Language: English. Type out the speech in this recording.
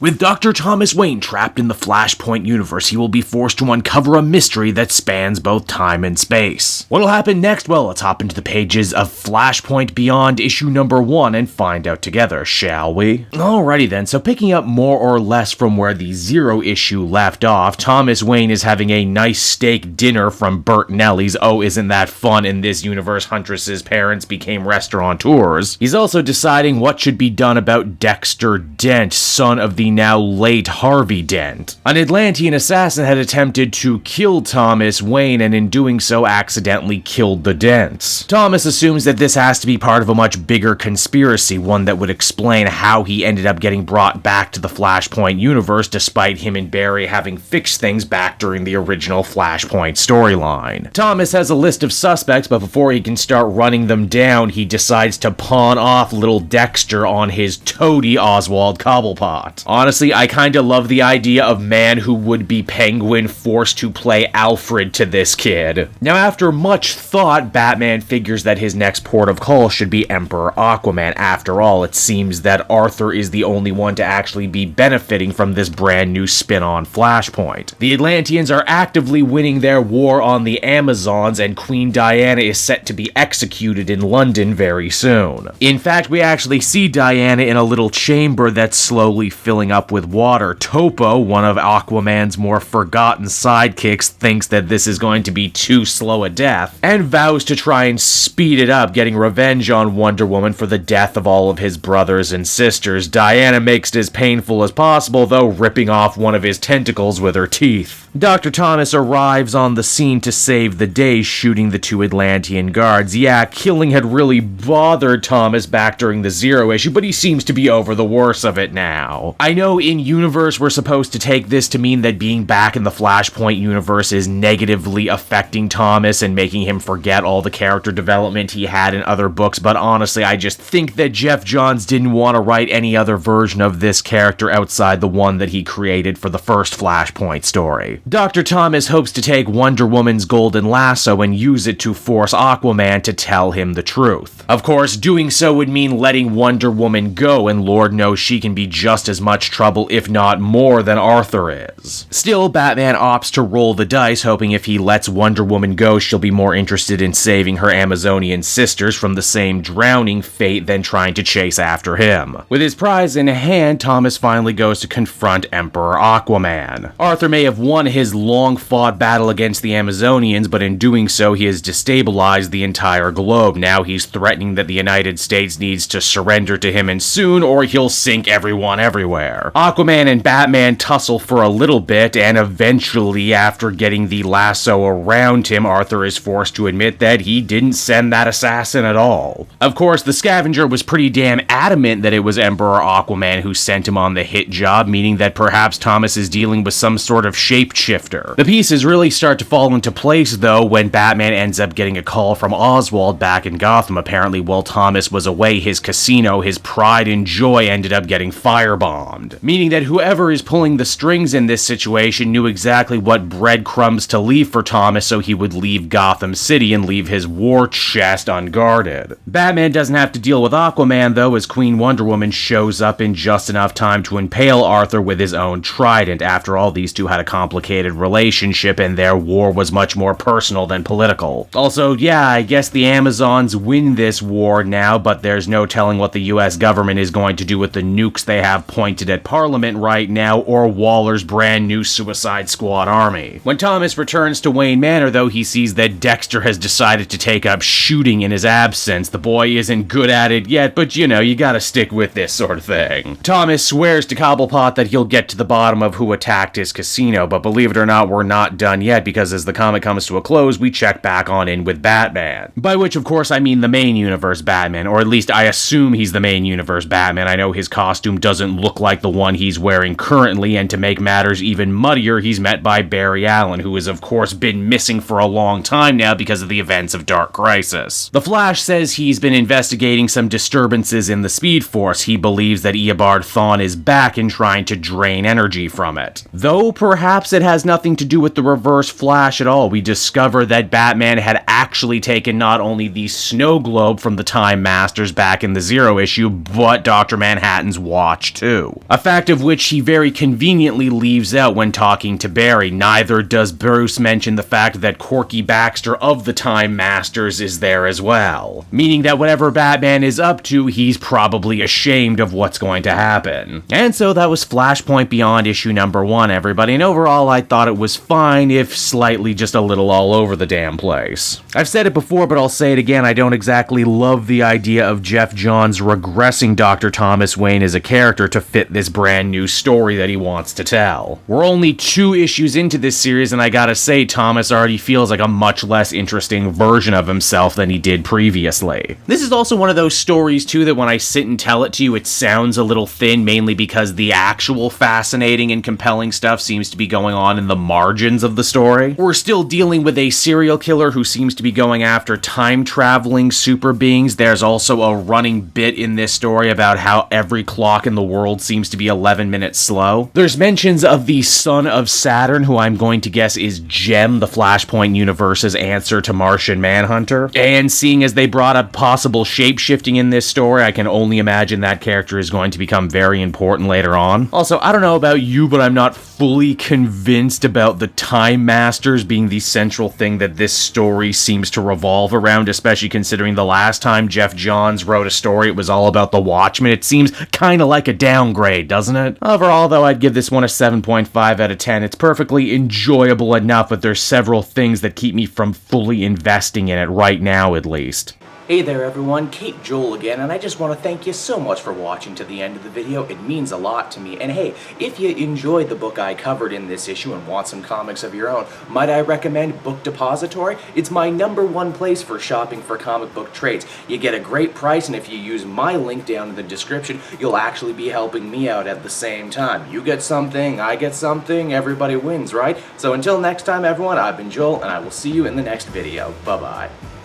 With Dr. Thomas Wayne trapped in the Flashpoint universe, he will be forced to uncover a mystery that spans both time and space. What'll happen next? Well, let's hop into the pages of Flashpoint Beyond issue number 1 and find out together, shall we? Alrighty then, so picking up more or less from where the Zero issue left off, Thomas Wayne is having a nice steak dinner from Bert Nellie's Oh Isn't That Fun in This Universe Huntress's parents became restaurateurs. He's also deciding what should be done about Dexter Dent, son of the now late Harvey Dent. An Atlantean assassin had attempted to kill Thomas Wayne and in doing so accidentally killed the Dents. Thomas assumes that this has to be part of a much bigger conspiracy, one that would explain how he ended up getting brought back to the Flashpoint universe despite him and Barry having fixed things back during the original Flashpoint storyline. Thomas has a list of suspects, but before he can start running them down, he decides to pawn off little Dexter on his toady Oswald Cobblepot. Honestly, I kinda love the idea of man who would be Penguin forced to play Alfred to this kid. Now, after much thought, Batman figures that his next port of call should be Emperor Aquaman. After all, it seems that Arthur is the only one to actually be benefiting from this brand new spin on Flashpoint. The Atlanteans are actively winning their war on the Amazons, and Queen Diana is set to be executed in London very soon. In fact, we actually see Diana in a little chamber that's slowly filling up with water. Topo, one of Aquaman's more forgotten sidekicks, thinks that this is going to be too slow a death, and vows to try and speed it up, getting revenge on Wonder Woman for the death of all of his brothers and sisters. Diana makes it as painful as possible, though, ripping off one of his tentacles with her teeth. Dr. Thomas arrives on the scene to save the day, shooting the 2 Atlantean guards. Yeah, killing had really bothered Thomas back during the Zero issue, but he seems to be over the worst of it now. I know in universe we're supposed to take this to mean that being back in the Flashpoint universe is negatively affecting Thomas and making him forget all the character development he had in other books, but honestly, I just think that Geoff Johns didn't want to write any other version of this character outside the one that he created for the first Flashpoint story. Dr. Thomas hopes to take Wonder Woman's golden lasso and use it to force Aquaman to tell him the truth. Of course, doing so would mean letting Wonder Woman go, and Lord knows she can be just as much trouble, if not more, than Arthur is. Still, Batman opts to roll the dice, hoping if he lets Wonder Woman go, she'll be more interested in saving her Amazonian sisters from the same drowning fate than trying to chase after him. With his prize in hand, Thomas finally goes to confront Emperor Aquaman. Arthur may have won his long-fought battle against the Amazonians, but in doing so, he has destabilized the entire globe. Now he's threatening that the United States needs to surrender to him and soon, or he'll sink everyone everywhere. Aquaman and Batman tussle for a little bit, and eventually, after getting the lasso around him, Arthur is forced to admit that he didn't send that assassin at all. Of course, the Scavenger was pretty damn adamant that it was Emperor Aquaman who sent him on the hit job, meaning that perhaps Thomas is dealing with some sort of shapeshifter. The pieces really start to fall into place, though, when Batman ends up getting a call from Oswald back in Gotham. Apparently, while Thomas was away, his casino, his pride and joy, ended up getting firebombed. Meaning that whoever is pulling the strings in this situation knew exactly what breadcrumbs to leave for Thomas so he would leave Gotham City and leave his war chest unguarded. Batman doesn't have to deal with Aquaman, though, as Queen Wonder Woman shows up in just enough time to impale Arthur with his own trident. After all, these two had a complicated relationship, and their war was much more personal than political. Also, yeah, I guess the Amazons win this war now, but there's no telling what the US government is going to do with the nukes they have pointed at Parliament right now, or Waller's brand new Suicide Squad army. When Thomas returns to Wayne Manor, though, he sees that Dexter has decided to take up shooting in his absence. The boy isn't good at it yet, but you know, you gotta stick with this sort of thing. Thomas swears to Cobblepot that he'll get to the bottom of who attacked his casino, but believe it or not, we're not done yet, because as the comic comes to a close, we check back on in with Batman. By which, of course, I mean the main universe Batman, or at least I assume he's the main universe Batman. I know his costume doesn't look like the one he's wearing currently, and to make matters even muddier, he's met by Barry Allen, who has of course been missing for a long time now because of the events of Dark Crisis. The Flash says he's been investigating some disturbances in the Speed Force. He believes that Eobard Thawne is back and trying to drain energy from it. Though perhaps it has nothing to do with the Reverse Flash at all. We discover that Batman had actually taken not only the snow globe from the Time Masters back in the Zero issue, but Dr. Manhattan's watch too. A fact of which he very conveniently leaves out when talking to Barry. Neither does Bruce mention the fact that Corky Baxter of the Time Masters is there as well. Meaning that whatever Batman is up to, he's probably ashamed of what's going to happen. And so that was Flashpoint Beyond issue number 1, everybody, and overall I thought it was fine, if slightly just a little all over the damn place. I've said it before, but I'll say it again, I don't exactly love the idea of Geoff Johns regressing Dr. Thomas Wayne as a character to fit this brand new story that he wants to tell. We're only 2 issues into this series, and I gotta say, Thomas already feels like a much less interesting version of himself than he did previously. This is also one of those stories, too, that when I sit and tell it to you, it sounds a little thin, mainly because the actual fascinating and compelling stuff seems to be going on in the margins of the story. We're still dealing with a serial killer who seems to be going after time-traveling super beings. There's also a running bit in this story about how every clock in the world seems to be 11 minutes slow. There's mentions of the son of Saturn, who I'm going to guess is Gem, the Flashpoint universe's answer to Martian Manhunter. And seeing as they brought up possible shape-shifting in this story, I can only imagine that character is going to become very important later on. Also, I don't know about you, but I'm not fully convinced about the Time Masters being the central thing that this story seems to revolve around, especially considering the last time Geoff Johns wrote a story, it was all about the Watchmen. It seems kind of like a downgrade, doesn't it? Overall, though, I'd give this one a 7.5 out of 10. It's perfectly enjoyable enough, but there's several things that keep me from fully investing in it right now, at least. Hey there everyone, Kate Joel again, and I just want to thank you so much for watching to the end of the video. It means a lot to me. And hey, if you enjoyed the book I covered in this issue and want some comics of your own, might I recommend Book Depository? It's my #1 place for shopping for comic book trades. You get a great price, and if you use my link down in the description, you'll actually be helping me out at the same time. You get something, I get something, everybody wins, right? So until next time everyone, I've been Joel, and I will see you in the next video. Bye-bye.